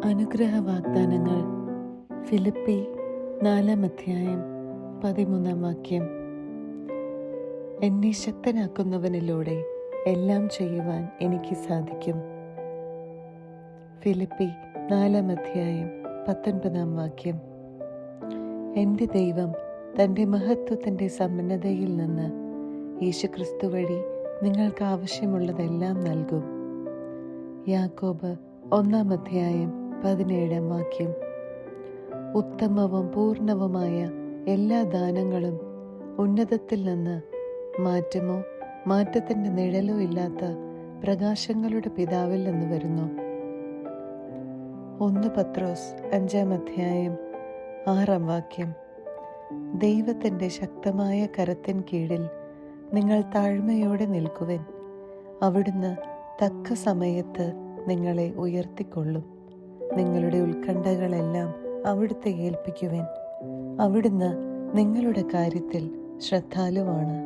അനുഗ്രഹ വാഗ്ദാനങ്ങൾ. ഫിലിപ്പി 4 13 എന്നെ ശക്തനാക്കുന്നവനിലൂടെ എല്ലാം ചെയ്യുവാൻ എനിക്ക് സാധിക്കും. ഫിലിപ്പി 4 എൻ്റെ ദൈവം തൻ്റെ മഹത്വത്തിൻ്റെ സമ്പന്നതയിൽ നിന്ന് യേശുക്രിസ്തു വഴി നിങ്ങൾക്ക് ആവശ്യമുള്ളതെല്ലാം നൽകും. യാക്കോബ് 1:17 ഉത്തമവും പൂർണ്ണവുമായ എല്ലാ ദാനങ്ങളും ഉന്നതത്തിൽ നിന്ന് മാറ്റമോ മാറ്റത്തിൻ്റെ നിഴലോ ഇല്ലാത്ത പ്രകാശങ്ങളുടെ പിതാവിൽ നിന്ന് വരുന്നു. 1 പത്രോസ് 5:6 ദൈവത്തിൻ്റെ ശക്തമായ കരത്തിൻ കീഴിൽ നിങ്ങൾ താഴ്മയോടെ നിൽക്കുവിൻ. അവിടുന്ന് തക്ക സമയത്ത് നിങ്ങളെ ഉയർത്തിക്കൊള്ളും. നിങ്ങളുടെ ഉത്കണ്ഠകളെല്ലാം അവിടുത്തെ ഏൽപ്പിക്കുവിൻ. അവിടുന്ന് നിങ്ങളുടെ കാര്യത്തിൽ ശ്രദ്ധാലുവാണ്.